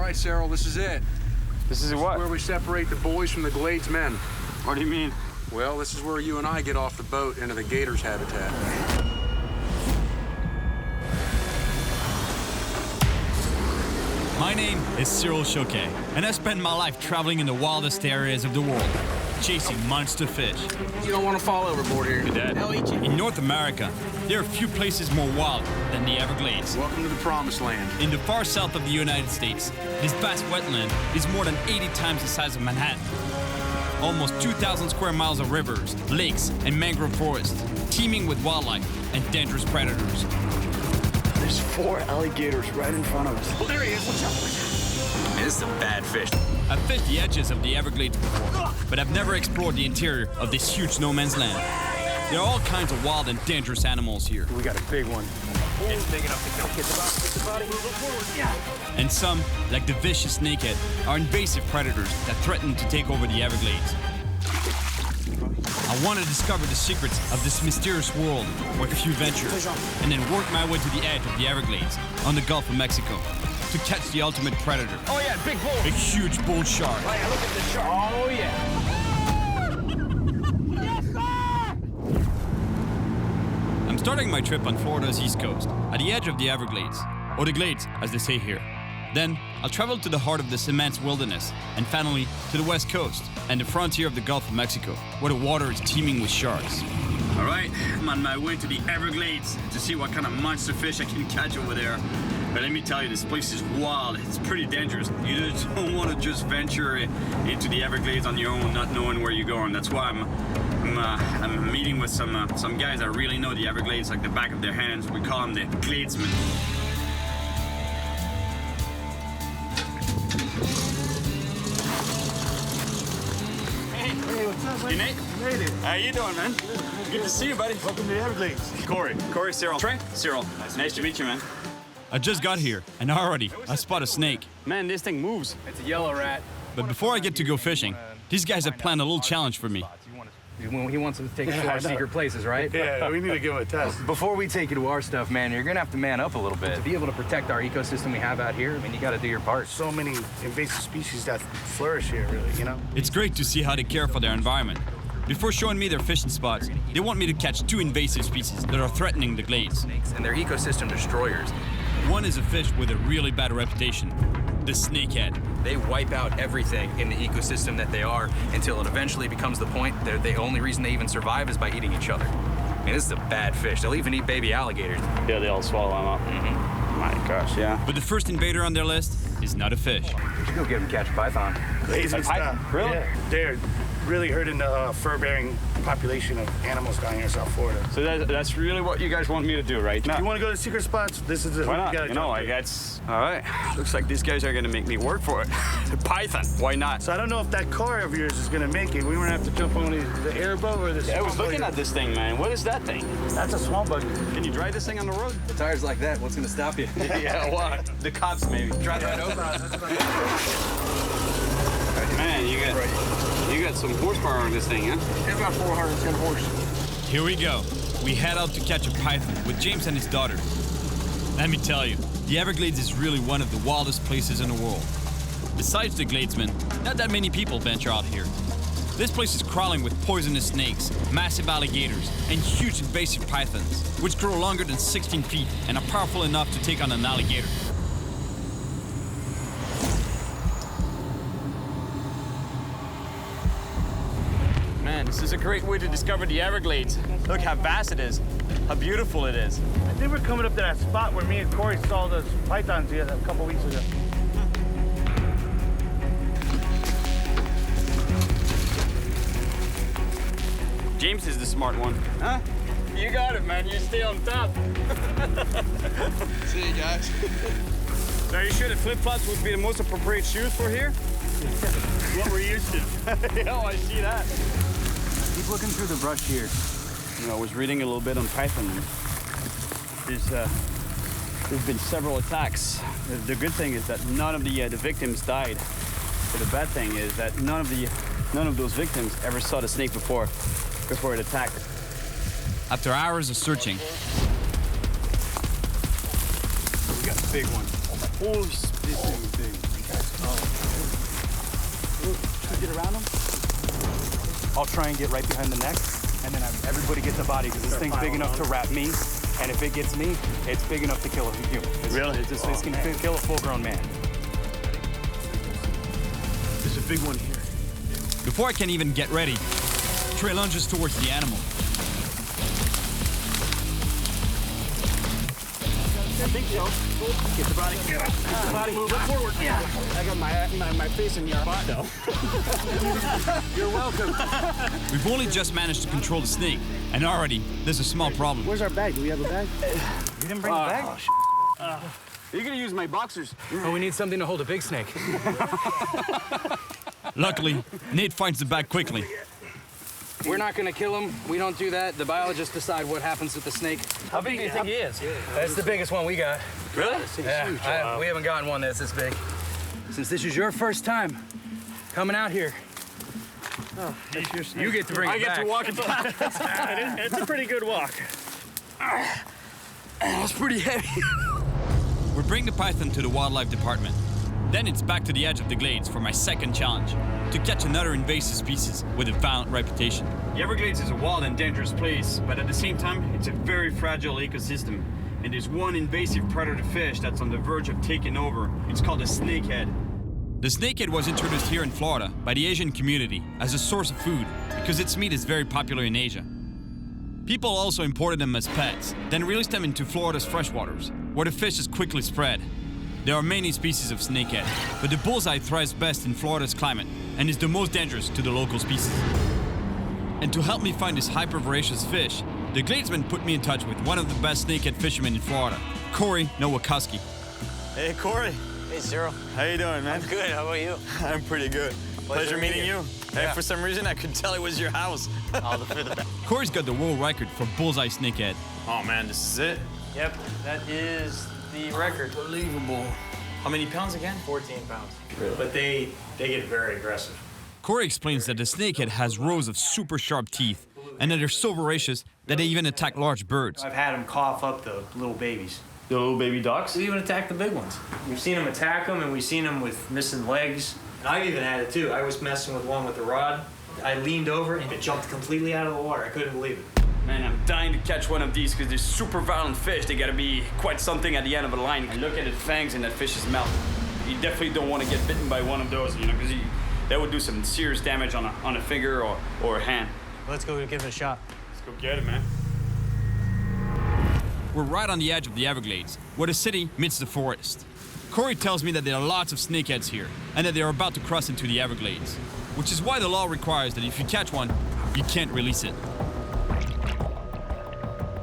right, Cyril, this is it. This is what? Where we separate the boys from the Gladesmen. What do you mean? Well, this is where you and I get off the boat into the gators' habitat. My name is Cyril Chauquet, and I spend my life traveling in the wildest areas of the world, chasing monster fish. You don't want to fall overboard here. Dad. They'll eat you. In North America, there are few places more wild than the Everglades. Welcome to the promised land. In the far south of the United States, this vast wetland is more than 80 times the size of Manhattan. Almost 2,000 square miles of rivers, lakes, and mangrove forests, teeming with wildlife and dangerous predators. There's 4 alligators right in front of us. Oh, there he is. Watch out. This is some bad fish. I've fished the edges of the Everglades before, but I've never explored the interior of this huge no man's land. There are all kinds of wild and dangerous animals here. We got a big one. It's big enough to kill. Get the body. Move forward. Yeah. And some, like the vicious snakehead, are invasive predators that threaten to take over the Everglades. I want to discover the secrets of this mysterious world where few venture, and then work my way to the edge of the Everglades on the Gulf of Mexico to catch the ultimate predator. Oh yeah, big bull. A huge bull shark. Oh yeah, look at this shark. Oh yeah. I'm starting my trip on Florida's east coast, at the edge of the Everglades, or the Glades, as they say here. Then, I'll travel to the heart of this immense wilderness, and finally, to the west coast, and the frontier of the Gulf of Mexico, where the water is teeming with sharks. All right, I'm on my way to the Everglades to see what kind of monster fish I can catch over there. But let me tell you, this place is wild. It's pretty dangerous. You just don't want to just venture into the Everglades on your own, not knowing where you're going. That's why I'm meeting with some guys that really know the Everglades like the back of their hands. We call them the Gladesmen. Hey, what's up, man? You Nate? You made it. How you doing, man? Good to see you, buddy. Welcome to the Everglades. Corey, Cyril. Trey? Cyril. Nice to meet you, man. I just got here, and already I spot a snake. Man, this thing moves. It's a yellow rat. But before I get to go fishing, these guys have planned a little challenge for me. He wants us to take us to our secret places, right? Yeah, we need to give it a test. Before we take you to our stuff, man, you're gonna have to man up a little bit. To be able to protect our ecosystem we have out here, I mean, you gotta do your part. So many invasive species that flourish here, really, you know? It's great to see how they care for their environment. Before showing me their fishing spots, they want me to catch 2 invasive species that are threatening the glades. Snakes, and they're ecosystem destroyers. One is a fish with a really bad reputation, the snakehead. They wipe out everything in the ecosystem that they are until it eventually becomes the point that the only reason they even survive is by eating each other. I mean, this is a bad fish. They'll even eat baby alligators. Yeah, they all swallow them up. Mm-hmm. My gosh, yeah. But the first invader on their list is not a fish. We should go get them catch a python. Lazy stuff. Really? Yeah. They're really hurting the fur-bearing population of animals down here in South Florida. So that's really what you guys want me to do, right? You want to go to secret spots? This is the Why not? You gotta You know, jump I in. guess. All right. Looks like these guys are gonna make me work for it. Python. Why not? So I don't know if that car of yours is gonna make it. We gonna have to jump on the airboat or the. I was looking at this thing, man. What is that thing? That's a swamp buggy. Can you drive this thing on the road? The tires like that, what's gonna stop you? Yeah, what? The cops maybe. Drive right over. Man, you got some horsepower on this thing, huh? It's about 410 horse. Here we go. We head out to catch a python with James and his daughter. Let me tell you, the Everglades is really one of the wildest places in the world. Besides the Gladesmen, not that many people venture out here. This place is crawling with poisonous snakes, massive alligators, and huge invasive pythons, which grow longer than 16 feet and are powerful enough to take on an alligator. Man, this is a great way to discover the Everglades. Look how vast it is, how beautiful it is. I think we're coming up to that spot where me and Corey saw those pythons a couple weeks ago. James is the smart one. Huh? You got it, man. You stay on top. See you guys. Are you sure the flip-flops would be the most appropriate shoes for here? What we're used to. Yeah, I see that. Keep looking through the brush here. You know, I was reading a little bit on python. There's been several attacks. The good thing is that none of the victims died. But the bad thing is that none of those victims ever saw the snake before it attacked. After hours of searching, We got a big one. Holy, this thing is big. I'll try and get right behind the neck, and then have everybody get the body, because this thing's big enough to wrap me, and if it gets me, it's big enough to kill a human. Really? This can kill a full-grown man. There's a big one here. Before I can even get ready, Trey lunges towards the animal. I think so. Get the body. Get the body. Move it forward. Yeah. I got my face in your butt, though. You're welcome. We've only just managed to control the snake, and already there's a small problem. Where's our bag? Do we have a bag? You didn't bring the bag? You're gonna use my boxers. Oh, we need something to hold a big snake. Luckily, Nate finds the bag quickly. We're not gonna kill him. We don't do that. The biologists decide what happens with the snake. How big do you think he is? That's the biggest one we got. Really? Yeah, we haven't gotten one that's this big. Since this is your first time coming out here, you get to bring it back. I get to walk it back. It's a pretty good walk. That's pretty heavy. We bring the python to the wildlife department. Then it's back to the edge of the glades for my second challenge, to catch another invasive species with a violent reputation. The Everglades is a wild and dangerous place, but at the same time, it's a very fragile ecosystem. And there's one invasive predator fish that's on the verge of taking over. It's called a snakehead. The snakehead was introduced here in Florida by the Asian community as a source of food because its meat is very popular in Asia. People also imported them as pets, then released them into Florida's freshwaters, where the fish is quickly spread. There are many species of snakehead, but the bullseye thrives best in Florida's climate and is the most dangerous to the local species. And to help me find this hyper-voracious fish, the Gladesmen put me in touch with one of the best snakehead fishermen in Florida, Corey Nowakowski. Hey, Corey. Hey, Cyril. How you doing, man? I'm good. How about you? I'm pretty good. Pleasure meeting you. Hey, Yeah. for some reason, I could tell it was your house. All the further back. Corey's got the world record for bullseye snakehead. Oh, man, this is it. Yep, that is the record. Unbelievable. How many pounds again? 14 pounds. Really? But they get very aggressive. Corey explains that the snakehead has rows of super sharp teeth and that they're so voracious that they even attack large birds. I've had them cough up the little babies. The little baby ducks? We even attack the big ones. We've seen them attack them, and we've seen them with missing legs. And I've even had it too. I was messing with one with the rod. I leaned over and it jumped completely out of the water. I couldn't believe it. Man, I'm dying to catch one of these because they're super violent fish. They gotta be quite something at the end of the line. And look at the fangs in that fish's mouth. You definitely don't want to get bitten by one of those, you know, because that would do some serious damage on a finger or a hand. Let's go give it a shot. Let's go get it, man. We're right on the edge of the Everglades, where the city meets the forest. Corey tells me that there are lots of snakeheads here, and that they are about to cross into the Everglades, which is why the law requires that if you catch one, you can't release it.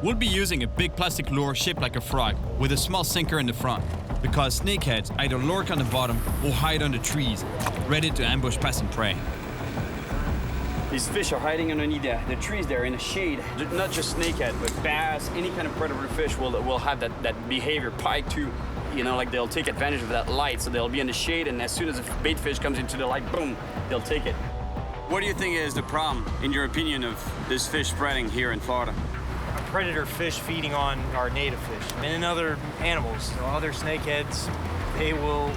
We'll be using a big plastic lure shaped like a frog, with a small sinker in the front, because snakeheads either lurk on the bottom or hide under trees, ready to ambush passing prey. These fish are hiding underneath the trees there in the shade. Not just snakehead, but bass, any kind of predator fish will have that behavior. Pike too, you know, like they'll take advantage of that light, so they'll be in the shade, and as soon as a bait fish comes into the light, boom, they'll take it. What do you think is the problem, in your opinion, of this fish spreading here in Florida? Predator fish feeding on our native fish and other animals. So other snakeheads, they will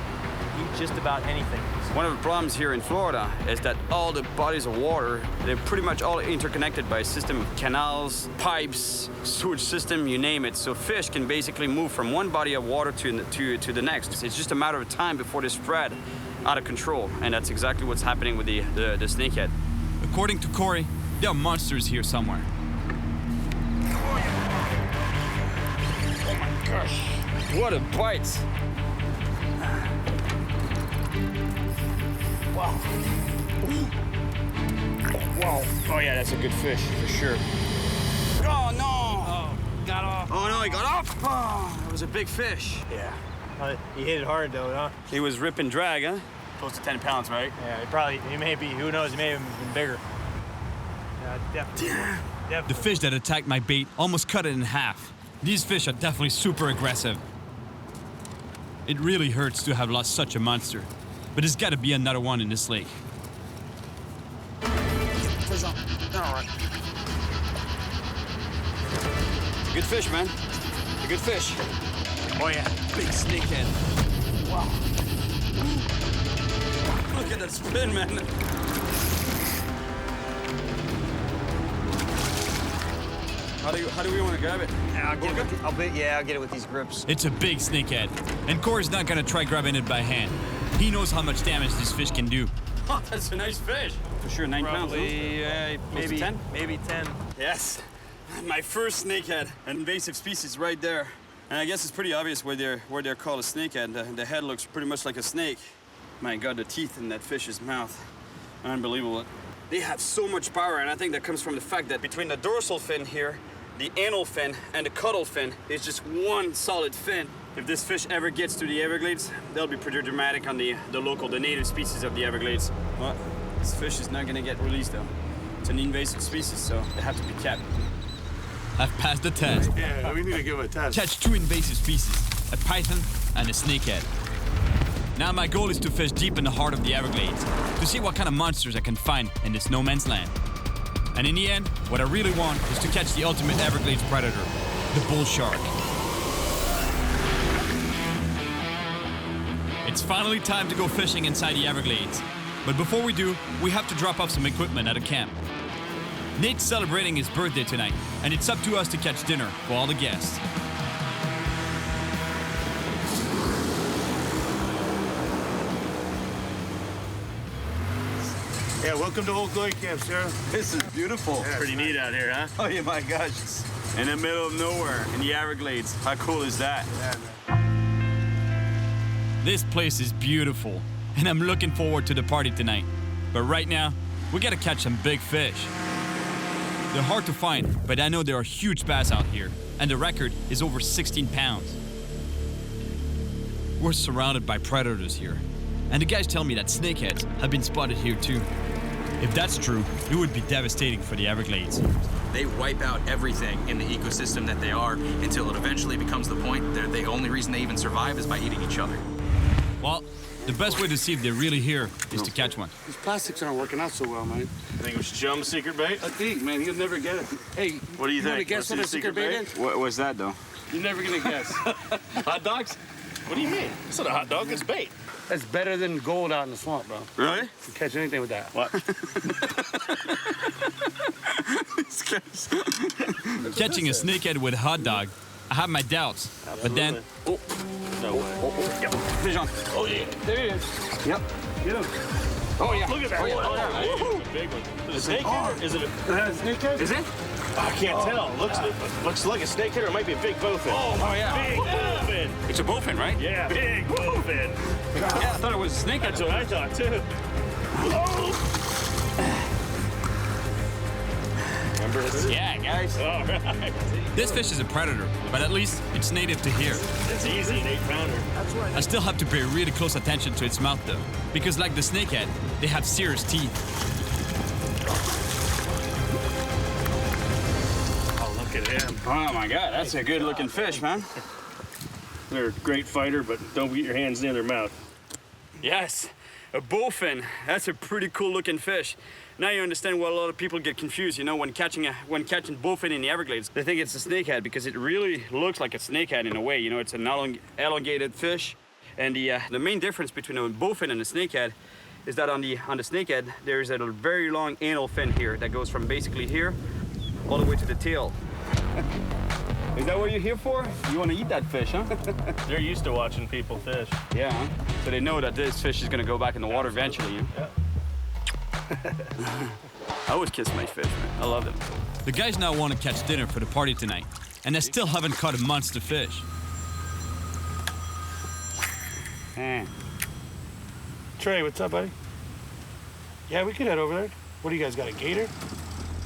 eat just about anything. One of the problems here in Florida is that all the bodies of water, they're pretty much all interconnected by a system of canals, pipes, sewage system, you name it. So fish can basically move from one body of water to the next. It's just a matter of time before they spread out of control, and that's exactly what's happening with the snakehead. According to Corey, there are monsters here somewhere. Gosh, what a bite! Wow. Wow. Oh yeah, that's a good fish for sure. Oh no! Oh, got off. Oh no, he got off! Oh, that was a big fish. Yeah. He hit it hard though, huh? He was rip and drag, huh? Close to 10 pounds, right? Yeah, he may be, who knows, he may have been bigger. Yeah, definitely. The fish that attacked my bait almost cut it in half. These fish are definitely super aggressive. It really hurts to have lost such a monster, but there's gotta be another one in this lake. Alright. Good fish, man. A good fish. Oh yeah. Big snakehead. Wow. Look at that spin, man. How do we want to grab it? I'll get it with these grips. It's a big snakehead, and Corey's not gonna try grabbing it by hand. He knows how much damage this fish can do. Oh, that's a nice fish. For sure, 9 pounds. Maybe 10? Maybe 10. Yes, my first snakehead, an invasive species right there. And I guess it's pretty obvious where they're called a snakehead. The head looks pretty much like a snake. My God, the teeth in that fish's mouth, unbelievable. They have so much power, and I think that comes from the fact that between the dorsal fin here, the anal fin, and the caudal fin is just one solid fin. If this fish ever gets to the Everglades, they'll be pretty dramatic on the native species of the Everglades. Well, this fish is not gonna get released though. It's an invasive species, so they have to be kept. I've passed the test. Yeah, we need to give it a test. Catch 2 invasive species, a python and a snakehead. Now my goal is to fish deep in the heart of the Everglades to see what kind of monsters I can find in this no man's land. And in the end, what I really want is to catch the ultimate Everglades predator, the bull shark. It's finally time to go fishing inside the Everglades. But before we do, we have to drop off some equipment at a camp. Nate's celebrating his birthday tonight, and it's up to us to catch dinner for all the guests. Yeah, welcome to Old Glory Camp, Sarah. This is beautiful. Yeah, Pretty neat out here, huh? Oh yeah, my gosh. In the middle of nowhere, in the Everglades. How cool is that? Yeah, This place is beautiful, and I'm looking forward to the party tonight. But right now, we gotta catch some big fish. They're hard to find, but I know there are huge bass out here, and the record is over 16 pounds. We're surrounded by predators here, and the guys tell me that snakeheads have been spotted here too. If that's true, it would be devastating for the Everglades. They wipe out everything in the ecosystem that they are until it eventually becomes the point that the only reason they even survive is by eating each other. Well, the best way to see if they're really here is to catch one. These plastics aren't working out so well, man. I think we should show him a secret bait. I think, man, he'll never get it. Hey, What do you wanna think? guess what a secret bait is? What was that though? You're never gonna guess. Hot dogs? What do you mean? It's not a hot dog, it's bait. That's better than gold out in the swamp, bro. Really? You can catch anything with that. What? Catching a snakehead with a hot dog, I have my doubts. But then, No way. Yep. Fish on. Oh, yeah. There he is. Yep. Get him. Oh yeah. Look at that. Oh, yeah. Oh, yeah. It's a big one. Is it a snakehead or is it a... Snakehead? Is it? I can't tell. Looks like a snakehead or it might be a big bowfin. Oh yeah. Big bowfin. It's a bowfin, right? Yeah, big bowfin. Yeah, I thought it was a snakehead. That's what I thought too. Remember this? Yeah, guys. All right. this fish is a predator, but at least it's native to here. It's easy, an 8-pounder. I still have to pay really close attention to its mouth though, because like the snakehead, they have serious teeth. Oh, look at him. Oh my God, that's a good looking fish, man. They're a great fighter, but don't get your hands near their mouth. Yes, a bowfin. That's a pretty cool looking fish. Now you understand why a lot of people get confused, you know, when catching bowfin in the Everglades. They think it's a snakehead because it really looks like a snakehead in a way. You know, it's an elongated fish. And the main difference between a bowfin and a snakehead is that on the snakehead, there's a very long anal fin here that goes from basically here all the way to the tail. Is that what you're here for? You want to eat that fish, huh? They're used to watching people fish. Yeah, huh? So they know that this fish is going to go back in the water eventually. You know? Yeah. I always kiss my fish, man. I love them. The guys now want to catch dinner for the party tonight, and I still haven't caught a monster fish. Trey, what's up, buddy? Yeah, we could head over there. What do you guys got, a gator?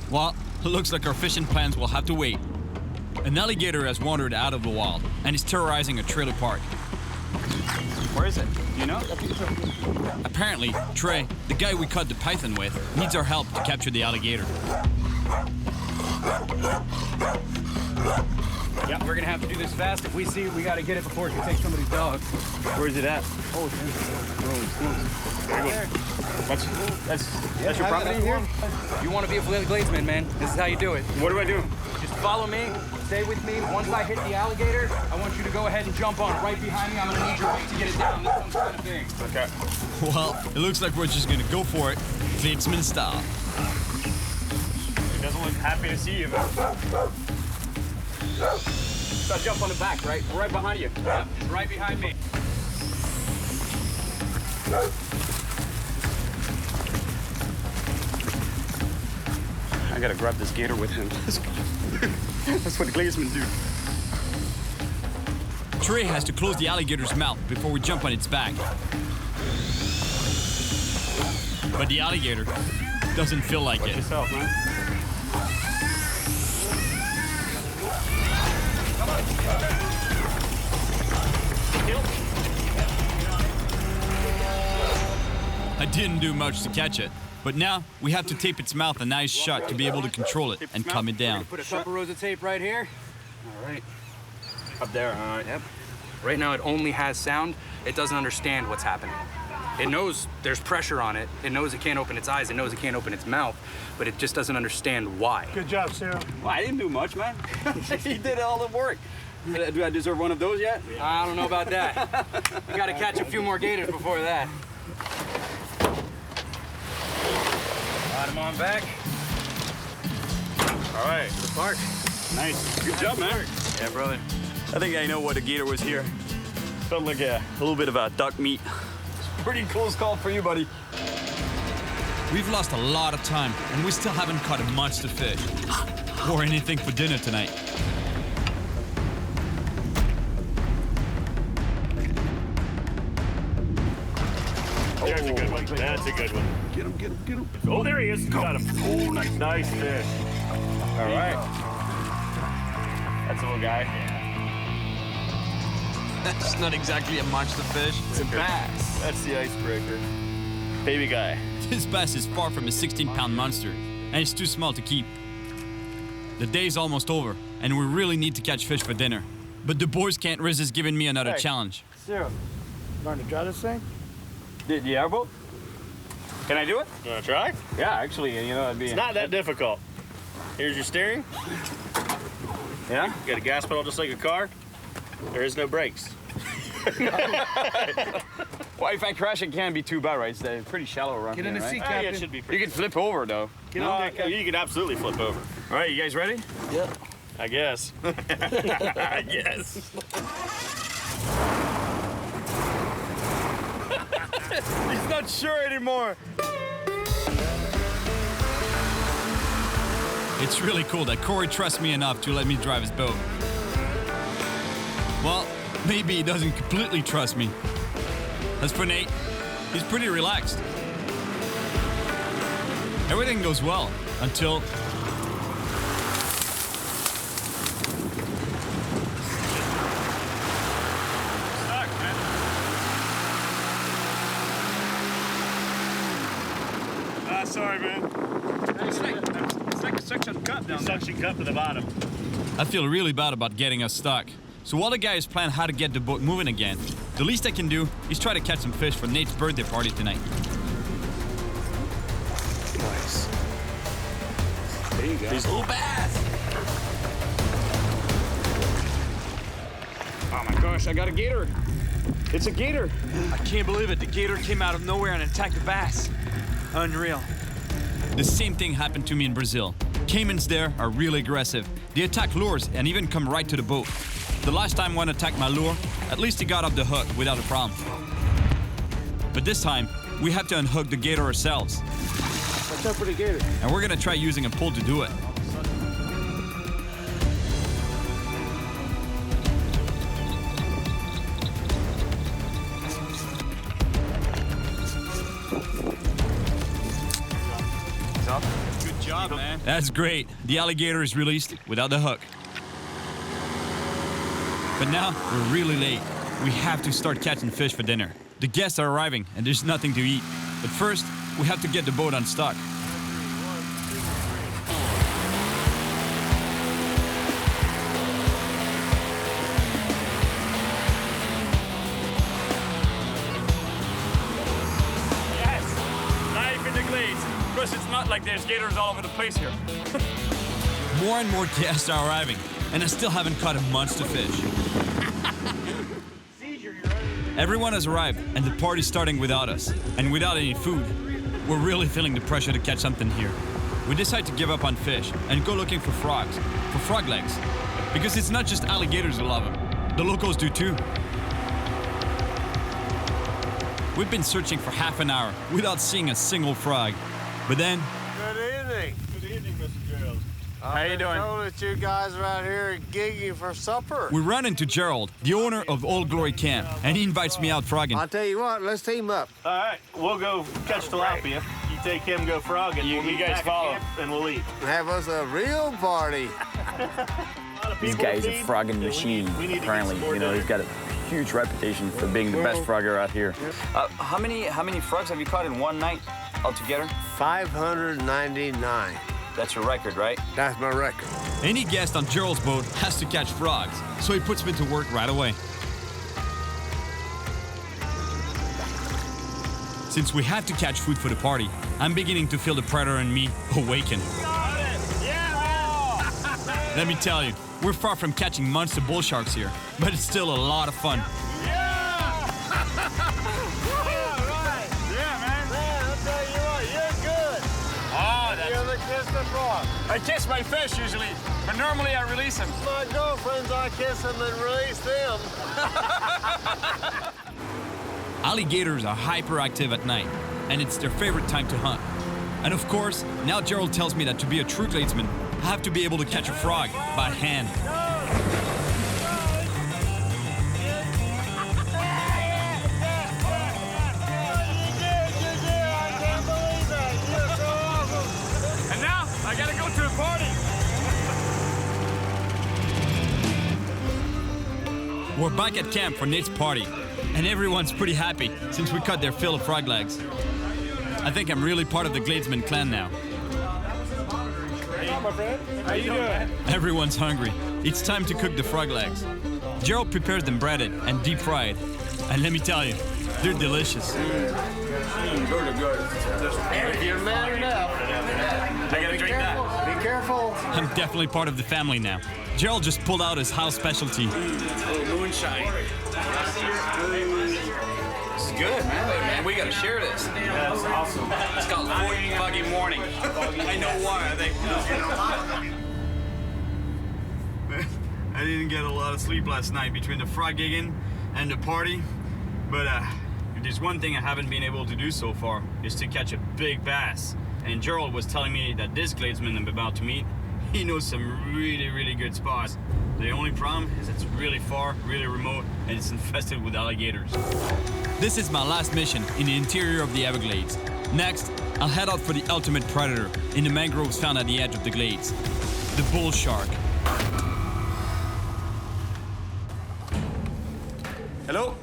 Well, it looks like our fishing plans will have to wait. An alligator has wandered out of the wild and is terrorizing a trailer park. Where is it? Do you know? Apparently, Trey, the guy we caught the python with, needs our help to capture the alligator. Yep, we're gonna have to do this fast. If we see it, we gotta get it before it can take somebody's dog. Where is it at? Oh, That's your property here? You want to be a Florida Gladesmen, man. This is how you do it. What do I do? Just follow me, stay with me. Once I hit the alligator, I want you to go ahead and jump on it. Right behind me, I'm gonna need your weight to get it down. This one's kind of big. Okay. Well, it looks like we're just gonna go for it, Gladesmen style. He doesn't look happy to see you, man. So jump on the back, right behind you. Yep, right behind me. I gotta grab this gator with him. That's what Gladesmen do. Trey has to close the alligator's mouth before we jump on its back. But the alligator doesn't feel like it. Yourself, man. I didn't do much to catch it, but now we have to tape its mouth a nice shut to be able to control it and calm it down. Put a couple rows of tape right here. All right. Up there, yep. Right now it only has sound. It doesn't understand what's happening. It knows there's pressure on it. It knows it can't open its eyes. It knows it can't open its mouth, but it just doesn't understand why. Good job, Cyril. Well, I didn't do much, man. He did all the work. Do I deserve one of those yet? I don't know about that. You gotta catch a few more gators before that. Got him on back. All right. The park. Nice. Good job, man. Yeah, brother. I think I know what a gator was here. Felt like a little bit of a duck meat. Pretty close call for you, buddy. We've lost a lot of time, and we still haven't caught a monster fish or anything for dinner tonight. There's a good one. That's a good one. Get him, get him, get him. Oh, there he is. Got him. Oh, nice. Nice fish. All right. That's a little guy. That's not exactly a monster fish. It's a bass. That's the icebreaker. Baby guy. This bass is far from a 16-pound monster, and it's too small to keep. The day's almost over, and we really need to catch fish for dinner. But the boys can't resist giving me another challenge. Cyril, you want to draw this thing? The airboat? Can I do it? You want to try? Yeah, actually, you know, it'd be... It's not that difficult. Here's your steering. Yeah? You got a gas pedal just like a car. There is no brakes. Well, if I crash, it can't be too bad, right? It's pretty shallow around Get here, in the right? seat, Yeah, Captain. it should be You pretty. can flip over, though. You can absolutely flip over. All right, you guys ready? Yeah. I guess. I guess. He's not sure anymore. It's really cool that Corey trusts me enough to let me drive his boat. Well, maybe he doesn't completely trust me. As for Nate, he's pretty relaxed. Everything goes well until... Sorry, man. It's like a suction cup down there. Suction cup to the bottom. I feel really bad about getting us stuck. So while the guys plan how to get the boat moving again, the least I can do is try to catch some fish for Nate's birthday party tonight. Nice. There you go. These little bass. Oh my gosh, I got a gator. It's a gator. I can't believe it. The gator came out of nowhere and attacked the bass. Unreal. The same thing happened to me in Brazil. Caimans there are really aggressive. They attack lures and even come right to the boat. The last time one attacked my lure, at least he got off the hook without a problem. But this time, we have to unhook the gator ourselves. What's up with the gator? And we're gonna try using a pole to do it. Good job, man. That's great. The alligator is released without the hook. But now, we're really late. We have to start catching fish for dinner. The guests are arriving, and there's nothing to eat. But first, we have to get the boat unstuck. Yes! Knife in the Glades. Plus, it's not like there's gators all over the place here. More and more guests are arriving, and I still haven't caught a monster fish. Everyone has arrived, and the party's starting without us. And without any food, we're really feeling the pressure to catch something here. We decide to give up on fish and go looking for frogs, for frog legs. Because it's not just alligators who love them. The locals do too. We've been searching for half an hour without seeing a single frog. But then... Good evening. Good evening, Mr. Gerald. How you doing? I know that you guys are out here gigging for supper. we run into Gerald, the owner of Old Glory Camp, and he invites me out frogging. I'll tell you what, let's team up. All right, we'll go catch tilapia. You take him, go frogging. You guys follow. And we'll eat. Have us a real party. This guy's a frogging machine, apparently. You know, he's got a huge reputation for being the best frogger out here. How many frogs have you caught in one night altogether? 599. That's your record, right? That's my record. Any guest on Gerald's boat has to catch frogs, so he puts me to work right away. Since we have to catch food for the party, I'm beginning to feel the predator in me awaken. Let me tell you, we're far from catching monster bull sharks here, but it's still a lot of fun. I kiss my fish usually, but normally I release them. My girlfriends, I kiss them and release them. Alligators are hyperactive at night, and it's their favorite time to hunt. And of course, now Gerald tells me that to be a true Gladesman, I have to be able to catch a frog by hand. And now I gotta go to a party. We're back at camp for Nate's party, and everyone's pretty happy since we cut their fill of frog legs. I think I'm really part of the Gladesmen clan now. Hey, my friend. How you doing? Everyone's hungry. It's time to cook the frog legs. Gerald prepares them breaded and deep fried. And let me tell you, they're delicious. If you're man enough, I gotta drink that. be careful. I'm definitely part of the family now. Gerald just pulled out his house specialty. Moonshine. This is good, man. We gotta share this. Yeah, that's awesome. It's called Foggy Morning. I know why. I didn't get a lot of sleep last night between the frog gigging and the party. But if there's one thing I haven't been able to do so far is to catch a big bass. And Gerald was telling me that this Gladesman I'm about to meet, he knows some really, really good spots. The only problem is it's really far, really remote, and it's infested with alligators. This is my last mission in the interior of the Everglades. Next, I'll head out for the ultimate predator in the mangroves found at the edge of the glades, the bull shark. Hello?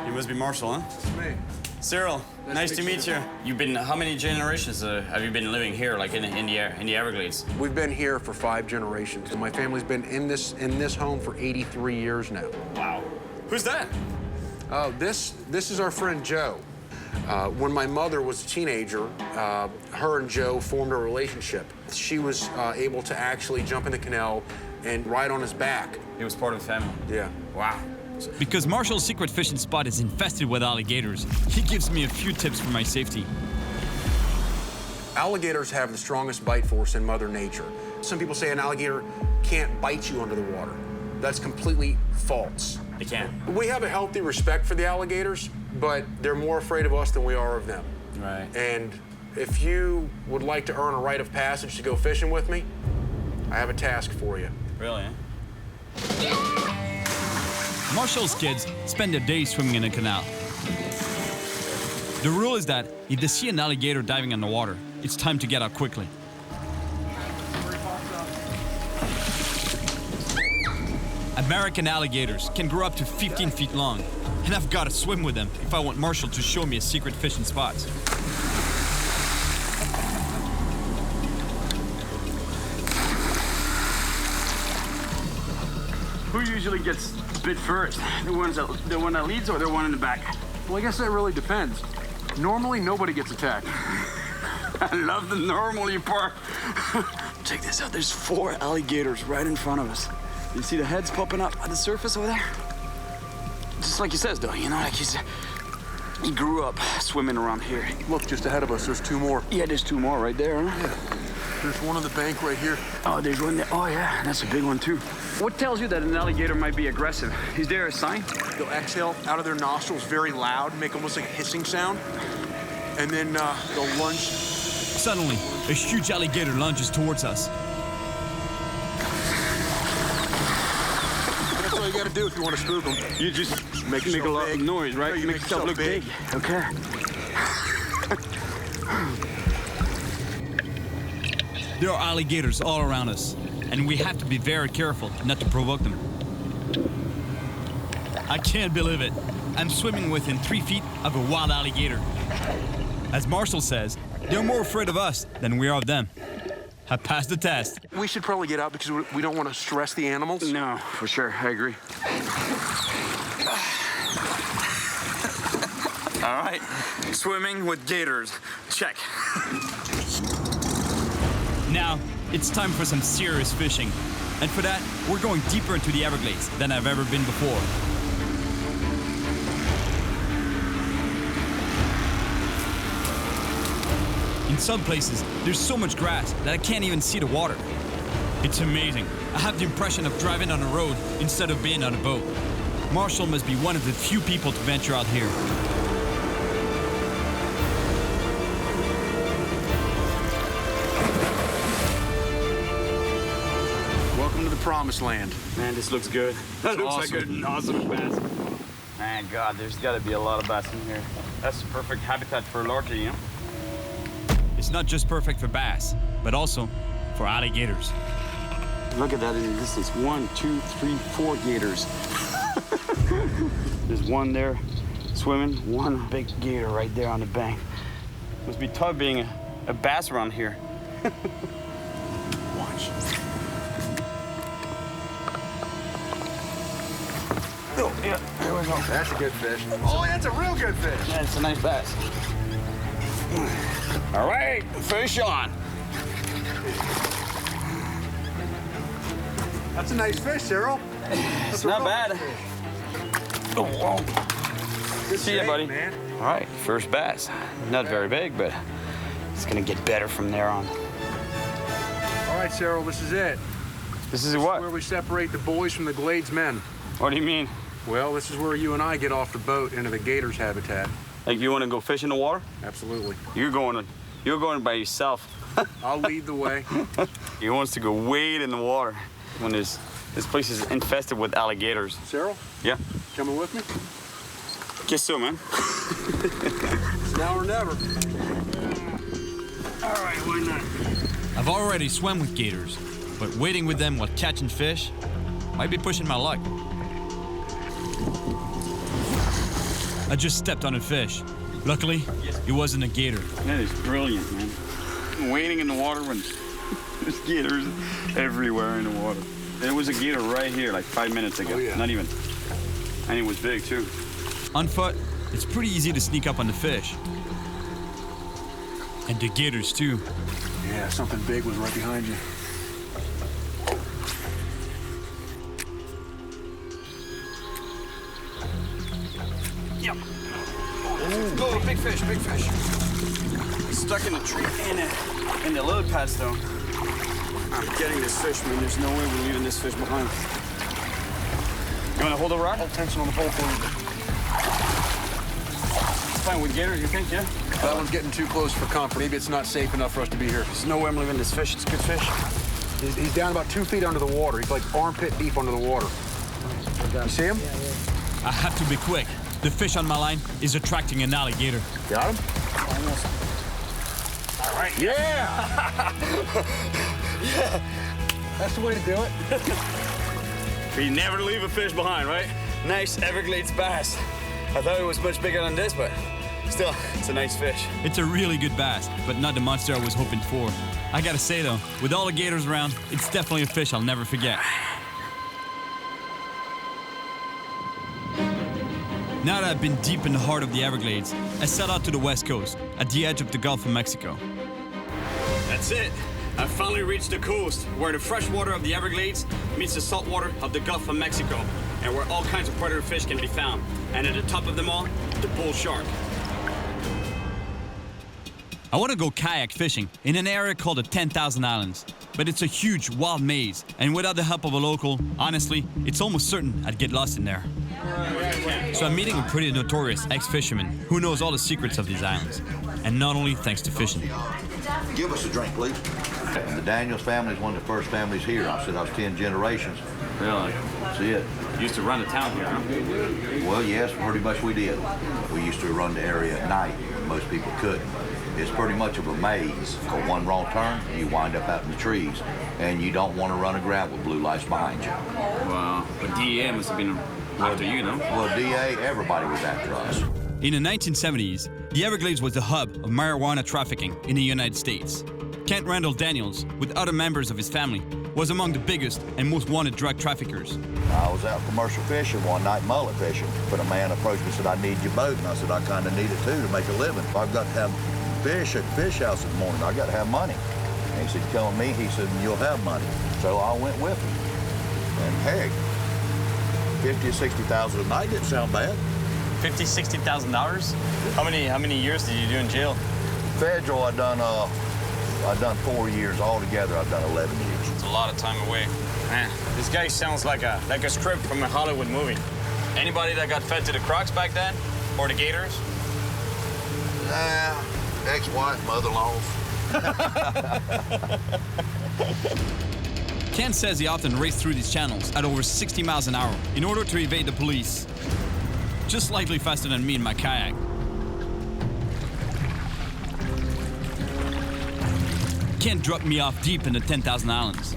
You must be Marshall, huh? It's me. Cyril, nice to meet you. You've been, how many generations have you been living here, like in the Everglades? We've been here for 5 generations. My family's been in this home for 83 years now. Wow. Who's that? This is our friend Joe. When my mother was a teenager, her and Joe formed a relationship. She was able to actually jump in the canal and ride on his back. He was part of the family. Yeah. Wow. Because Marshall's secret fishing spot is infested with alligators, he gives me a few tips for my safety. Alligators have the strongest bite force in Mother Nature. Some people say an alligator can't bite you under the water. That's completely false. They can't. We have a healthy respect for the alligators, but they're more afraid of us than we are of them. Right. And if you would like to earn a rite of passage to go fishing with me, I have a task for you. Really, eh? Marshall's kids spend their days swimming in a canal. The rule is that if they see an alligator diving in the water, it's time to get out quickly. American alligators can grow up to 15 feet long, and I've got to swim with them if I want Marshall to show me a secret fishing spot. Who usually gets bit first? The one that leads or the one in the back? Well, I guess that really depends. Normally, nobody gets attacked. I love the normally part. Check this out. There's 4 alligators right in front of us. You see the heads popping up at the surface over there? Just like he says, though, you know, like he grew up swimming around here. Look, just ahead of us, there's 2 more. Yeah, there's 2 more right there, huh? There's one on the bank right here. Oh, there's one there. Oh, yeah, that's a big one, too. What tells you that an alligator might be aggressive? Is there a sign? They'll exhale out of their nostrils very loud, make almost like a hissing sound, and then they'll lunge. Suddenly, a huge alligator lunges towards us. That's all you gotta do if you want to spook them. You just make a lot of noise, right? You make yourself look big. Okay. There are alligators all around us, and we have to be very careful not to provoke them. I can't believe it. I'm swimming within 3 feet of a wild alligator. As Marshall says, they're more afraid of us than we are of them. I passed the test. We should probably get out because we don't want to stress the animals. No, for sure. I agree. All right, swimming with gators. Check. Now, it's time for some serious fishing. And for that, we're going deeper into the Everglades than I've ever been before. In some places, there's so much grass that I can't even see the water. It's amazing. I have the impression of driving on a road instead of being on a boat. Marshall must be one of the few people to venture out here. Welcome to the promised land. Man, this looks good. That looks awesome. like an awesome bass. Man, God, there's got to be a lot of bass in here. That's the perfect habitat for larger, you know? It's not just perfect for bass, but also for alligators. Look at that in the distance. 1, 2, 3, 4 gators. There's one there swimming, one big gator right there on the bank. Must be tough being a bass around here. Watch. Oh, yeah, there we go. That's a good fish. Oh, that's a real good fish. Yeah, it's a nice bass. All right, fish on. That's a nice fish, Cyril. It's not bad. Oh, whoa. Good See ya, buddy. Man. All right, first bass. Not very big, but it's gonna get better from there on. All right, Cyril, this is it. This is what? Where we separate the boys from the Gladesmen. What do you mean? Well, this is where you and I get off the boat into the gator's habitat. Like you want to go fish in the water? Absolutely. You're going by yourself. I'll lead the way. He wants to go wade in the water when this place is infested with alligators. Cyril? Yeah. Coming with me? Guess so, man. It's now or never. All right, why not? I've already swam with gators, but wading with them while catching fish might be pushing my luck. I just stepped on a fish. Luckily, it wasn't a gator. That is brilliant, man. Wading in the water when there's gators everywhere in the water. There was a gator right here like 5 minutes ago. Oh, yeah. Not even. And it was big, too. On foot, it's pretty easy to sneak up on the fish. And the gators, too. Yeah, something big was right behind you. Yep. Oh, big fish, big fish. Stuck in the tree in the lily pads, though. I'm getting this fish, man. There's no way we're leaving this fish behind. You want to hold the rod? Hold tension on the pole for you. It's fine with gators, you think, yeah? That one's getting too close for comfort. Maybe it's not safe enough for us to be here. There's no way I'm leaving this fish. It's good fish. He's down about 2 feet under the water. He's like armpit deep under the water. You see him? I have to be quick. The fish on my line is attracting an alligator. Got him? Almost. All right. Yeah! Yeah. That's the way to do it. You never leave a fish behind, right? Nice Everglades bass. I thought it was much bigger than this, but still, it's a nice fish. It's a really good bass, but not the monster I was hoping for. I gotta say though, with all the gators around, it's definitely a fish I'll never forget. Now that I've been deep in the heart of the Everglades, I set out to the west coast, at the edge of the Gulf of Mexico. That's it. I finally reached the coast, where the fresh water of the Everglades meets the salt water of the Gulf of Mexico, and where all kinds of predator fish can be found. And at the top of them all, the bull shark. I want to go kayak fishing in an area called the 10,000 Islands, but it's a huge wild maze, and without the help of a local, honestly, it's almost certain I'd get lost in there. So I'm meeting a pretty notorious ex-fisherman who knows all the secrets of these islands, and not only thanks to fishing. Give us a drink, please. And the Daniels family is one of the first families here. I said I was 10 generations. Really? That's it. You used to run the town here, huh? Well, yes, pretty much we did. We used to run the area at night. Most people couldn't. It's pretty much of a maze. Go one wrong turn, you wind up out in the trees, and you don't want to run aground with blue lights behind you. Wow. But DEA must have been after you, no? Well, DA, everybody was after us. In the 1970s, the Everglades was the hub of marijuana trafficking in the United States. Kent Randall Daniels, with other members of his family, was among the biggest and most wanted drug traffickers. I was out commercial fishing one night, mullet fishing, but a man approached me and said, I need your boat. And I said, I kind of need it too to make a living. I've got to have fish at the fish house in the morning. I got to have money. And he said, come with me. He said, you'll have money. So I went with him. And heck, $50,000 or $60,000 a night didn't sound bad. $50,000, $60,000? How many years did you do in jail? Federal, I've done 4 years. Altogether, I've done 11 years. It's a lot of time away. Man, this guy sounds like a script from a Hollywood movie. Anybody that got fed to the crocs back then? Or the gators? Ex-wife, mother-in-laws. Ken says he often raced through these channels at over 60 miles an hour in order to evade the police. Just slightly faster than me in my kayak. Ken dropped me off deep in the 10,000 Islands.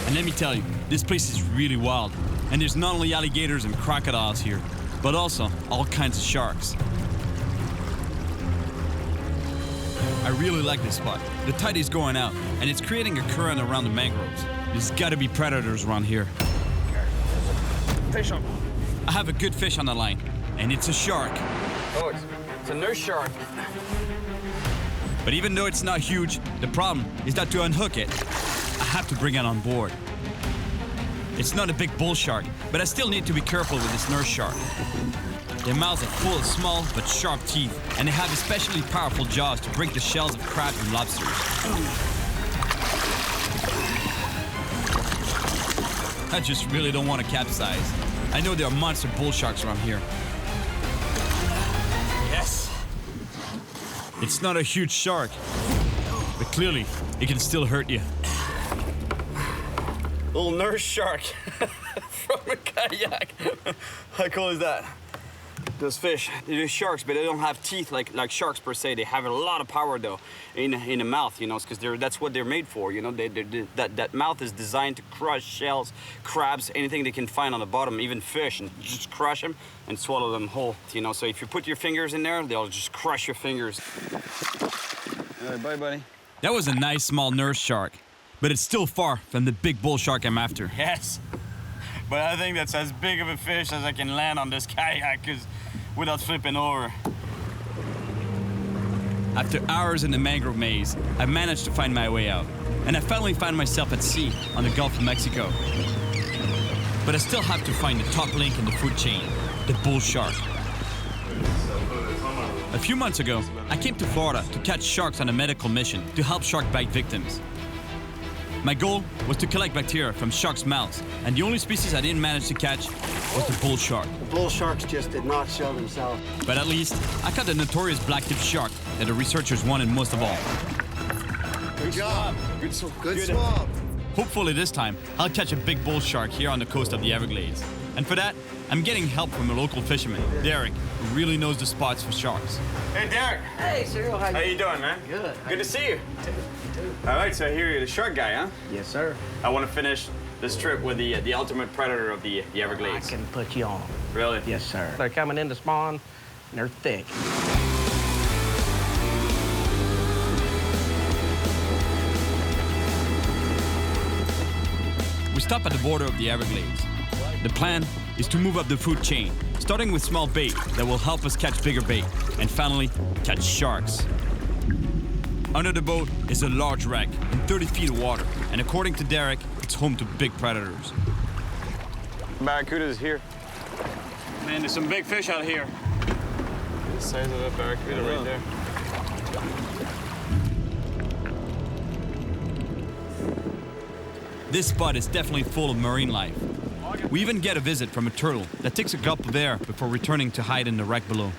And let me tell you, this place is really wild. And there's not only alligators and crocodiles here, but also all kinds of sharks. I really like this spot. The tide is going out, and it's creating a current around the mangroves. There's gotta be predators around here. Fish on. I have a good fish on the line, and it's a shark. Oh, it's a nurse shark. But even though it's not huge, the problem is that to unhook it, I have to bring it on board. It's not a big bull shark, but I still need to be careful with this nurse shark. Their mouths are full of small but sharp teeth, and they have especially powerful jaws to break the shells of crabs and lobsters. I just really don't want to capsize. I know there are monster bull sharks around here. Yes. It's not a huge shark, but clearly it can still hurt you. Little nurse shark from a kayak. How cool is that? Those fish, they're sharks, but they don't have teeth like sharks per se. They have a lot of power though in the mouth, you know, because that's what they're made for. You know, that mouth is designed to crush shells, crabs, anything they can find on the bottom, even fish, and just crush them and swallow them whole. You know, so if you put your fingers in there, they'll just crush your fingers. All right, bye, buddy. That was a nice small nurse shark, but it's still far from the big bull shark I'm after. Yes. But I think that's as big of a fish as I can land on this kayak without flipping over. After hours in the mangrove maze, I managed to find my way out, and I finally found myself at sea on the Gulf of Mexico. But I still have to find the top link in the food chain, the bull shark. A few months ago, I came to Florida to catch sharks on a medical mission to help shark bite victims. My goal was to collect bacteria from sharks' mouths, and the only species I didn't manage to catch was the bull shark. The bull sharks just did not show themselves. But at least, I caught the notorious black-tip shark that the researchers wanted most of all. Good job. Good swab. Hopefully this time, I'll catch a big bull shark here on the coast of the Everglades. And for that, I'm getting help from a local fisherman, Derek, who really knows the spots for sharks. Hey, Derek. Hey, Cyril, how you doing, man? Good. Good to see you. All right, so here you're the shark guy, huh? Yes, sir. I want to finish this trip with the ultimate predator of the Everglades. I can put you on. Really? Yes, sir. They're coming in to spawn, and they're thick. We stop at the border of the Everglades. The plan is to move up the food chain, starting with small bait that will help us catch bigger bait, and finally, catch sharks. Under the boat is a large wreck in 30 feet of water, and according to Derek, it's home to big predators. Barracudas here. Man, there's some big fish out here. the size of a barracuda right there. This spot is definitely full of marine life. We even get a visit from a turtle that takes a gulp of air before returning to hide in the wreck below.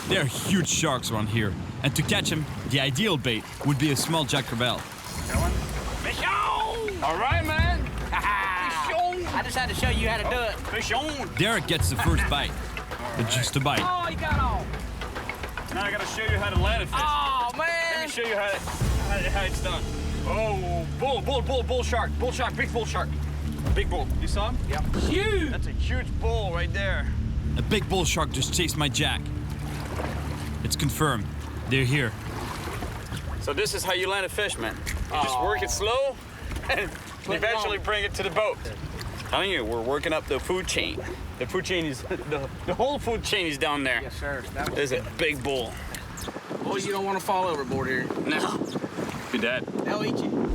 There are huge sharks around here, and to catch them, the ideal bait would be a small jack crevalle. Fish on! All right, man. Fish on! I just had to show you how to do it. Fish on! Derek gets the first bite, but just a bite. Oh, you got on. Now I gotta show you how to land a fish. Oh, man. Let me show you how it's done. Oh, bull shark, big bull shark. Big bull. You saw him? Yep. Huge. That's a huge bull right there. A big bull shark just chased my jack. It's confirmed. They're here. So this is how you land a fish, man. You just work it slow and eventually bring it to the boat. I'm telling you, we're working up the food chain. The food chain is, the whole food chain is down there. Yes, sir. There's a big bull. Boy, you don't want to fall overboard here. No. Be dead. They'll eat you.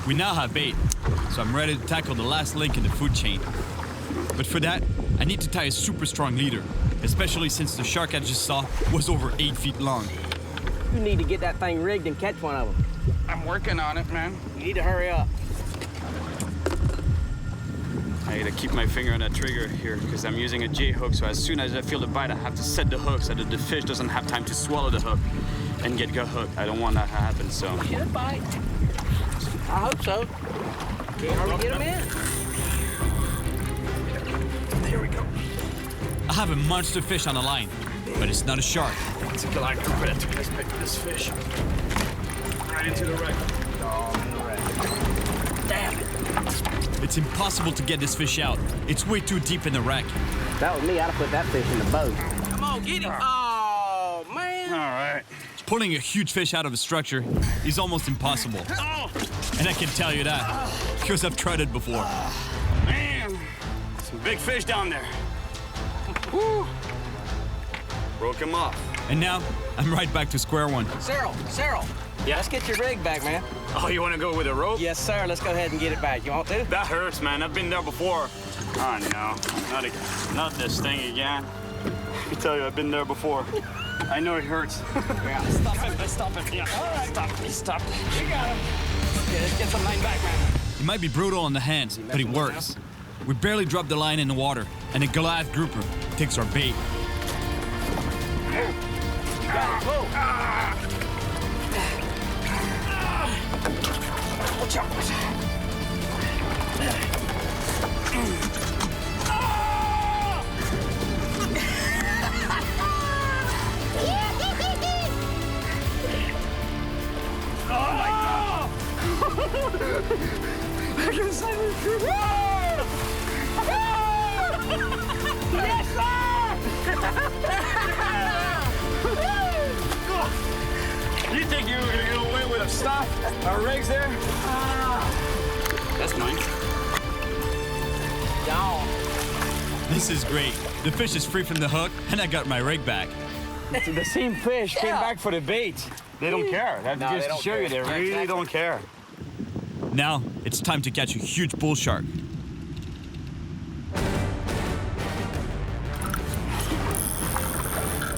We now have bait, so I'm ready to tackle the last link in the food chain. But for that, I need to tie a super strong leader, especially since the shark I just saw was over 8 feet long. You need to get that thing rigged and catch one of them. I'm working on it, man. You need to hurry up. I gotta keep my finger on that trigger here because I'm using a J hook, so as soon as I feel the bite, I have to set the hook so that the fish doesn't have time to swallow the hook and get gut hooked. I don't want that to happen, so. Should bite. I hope so. Can't hardly get them in. There we go. I have a monster fish on the line, but it's not a shark. It's a galactic that took this bit of this fish. Right into the wreck. Oh, in the wreck. Damn it. It's impossible to get this fish out. It's way too deep in the wreck. If that was me, I'd have put that fish in the boat. Come on, get him. Oh, man. All right. Pulling a huge fish out of a structure is almost impossible. And I can tell you that, because I've tried it before. Man, some big fish down there. Woo. Broke him off. And now, I'm right back to square one. Cyril. Yeah. Let's get your rig back, man. Oh, you want to go with a rope? Yes, sir. Let's go ahead and get it back. You want to? That hurts, man. I've been there before. Oh, no. Not this thing again. I can tell you, I've been there before. I know it hurts. Yeah. Stop it. Yeah. All right. Stop. You got him. Okay, let's get some line back, man. It might be brutal on the hands, but it works. We barely drop the line in the water, and a Goliath grouper takes our bait. You got it. Whoa. Watch out. Oh my God! I can say this. Yes, sir! You think you were gonna get away with a stop? Our rigs there? That's mine. Y'all. This is great. The fish is free from the hook, and I got my rig back. The same fish came back for the bait. They don't care. That No, just they to don't show you, they care. really Exactly. don't care. Now, it's time to catch a huge bull shark.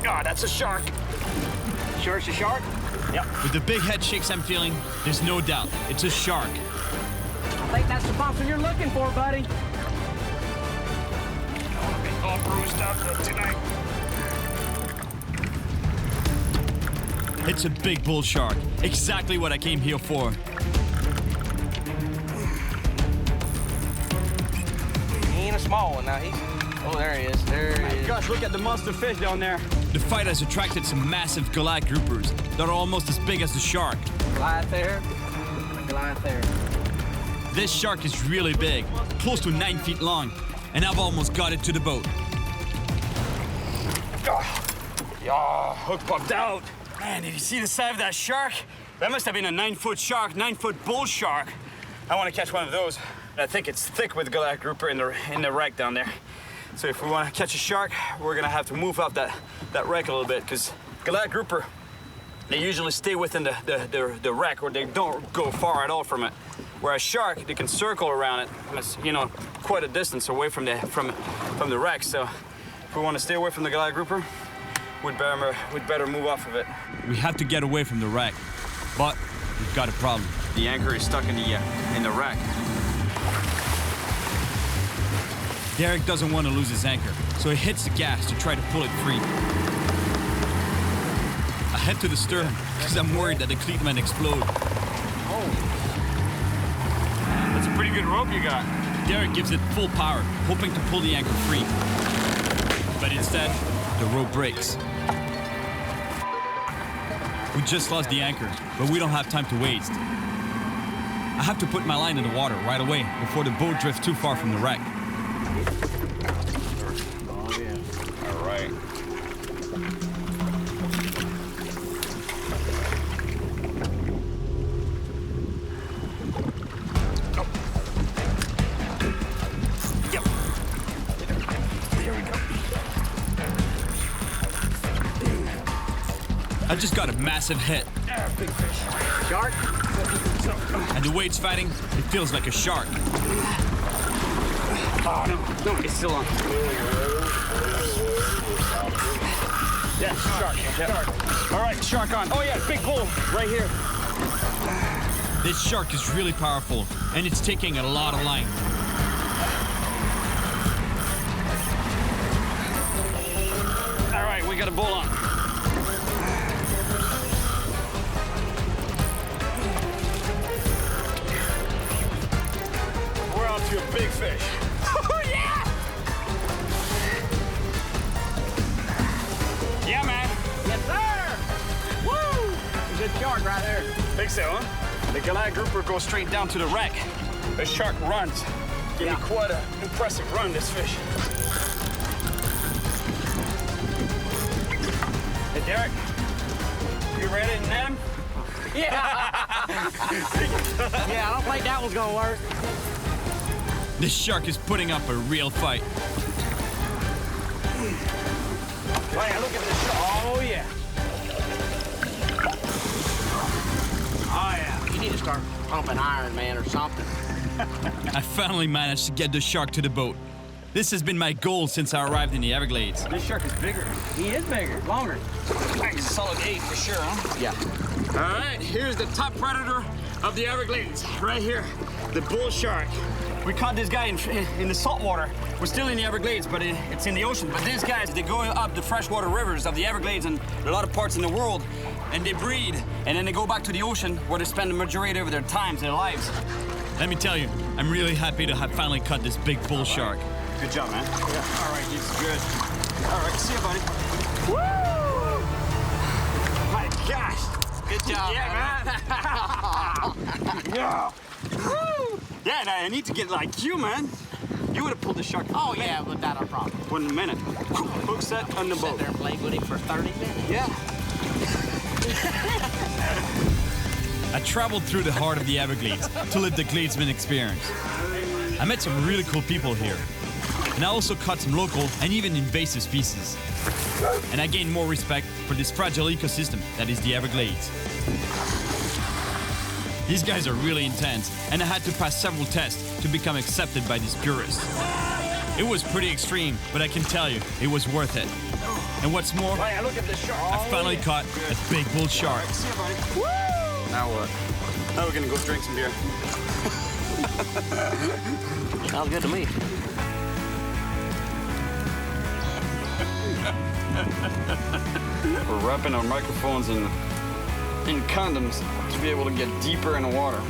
Oh, that's a shark. Sure it's a shark? Yep. With the big head shakes I'm feeling, there's no doubt it's a shark. I think that's the monster you're looking for, buddy. All bruised up tonight. It's a big bull shark, exactly what I came here for. He ain't a small one now. Oh, there he is. There he is. Gosh, look at the monster fish down there. The fight has attracted some massive Goliath groupers that are almost as big as the shark. Goliath there. Goliath there. This shark is really big, close to 9 feet long, and I've almost got it to the boat. Yeah, hook popped out. Man, did you see the size of that shark? That must have been a 9-foot shark, 9-foot bull shark. I want to catch one of those. I think it's thick with Goliath grouper in the wreck down there. So if we want to catch a shark, we're gonna have to move up that wreck a little bit, because Goliath grouper, they usually stay within the wreck, or they don't go far at all from it. Whereas shark, they can circle around it, it's, you know, quite a distance away from the wreck. So If we want to stay away from the Goliath grouper, we'd better move off of it. We have to get away from the wreck, but we've got a problem. The anchor is stuck in the wreck. Derek doesn't want to lose his anchor, so he hits the gas to try to pull it free. I head to the stern because I'm worried that the cleat might explode. That's a pretty good rope you got. Derek gives it full power, hoping to pull the anchor free. But instead, the rope breaks. We just lost the anchor, but we don't have time to waste. I have to put my line in the water right away before the boat drifts too far from the wreck. Oh yeah. All right. Yep. There we go. I just got a massive hit. Big fish. Shark? And the way it's fighting, it feels like a shark. Oh, no, it's still on. Yeah, shark. Shark. All right, shark on. Oh, yeah, big bull right here. This shark is really powerful, and it's taking a lot of line. All right, we got a bull on. We're on to a big fish. Oh, yeah! Yeah, man. Yes, sir! Woo! Good shark right there. Think so, huh? The Goliath grouper goes straight down to the wreck. The shark runs. Give me quite an impressive run, this fish. Hey, Derek, you ready to net him? Yeah! Yeah, I don't think that one's gonna work. This shark is putting up a real fight. Hey, look at this shark. Oh, yeah. Oh, yeah. You need to start pumping iron, man, or something. I finally managed to get the shark to the boat. This has been my goal since I arrived in the Everglades. This shark is bigger. He is bigger, longer. That's a solid 8 for sure, huh? Yeah. All right, here's the top predator of the Everglades, right here, the bull shark. We caught this guy in the saltwater. We're still in the Everglades, but it's in the ocean. But these guys, they go up the freshwater rivers of the Everglades and a lot of parts in the world, and they breed, and then they go back to the ocean where they spend the majority of their times, their lives. Let me tell you, I'm really happy to have finally caught this big bull shark. Good job, man. Yeah. All right, he's good. All right, see you, buddy. Woo! My gosh. Good job, yeah, man. Yeah. Woo! Yeah, and I need to get like you, man. You would have pulled the shark. Oh, yeah, but not a problem. 1 minute. Hook set on the boat. Sit there and play with him for 30 minutes. Yeah. I traveled through the heart of the Everglades to live the Gladesmen experience. I met some really cool people here. And I also caught some local and even invasive species. And I gained more respect for this fragile ecosystem that is the Everglades. These guys are really intense, and I had to pass several tests to become accepted by these purists. It was pretty extreme, but I can tell you, it was worth it. And what's more, Hey, look at this shark. I finally caught a big bull shark. See you, buddy. Woo! Now what? Now we're gonna go drink some beer. Sounds good to me. We're wrapping our microphones in condoms to be able to get deeper in the water.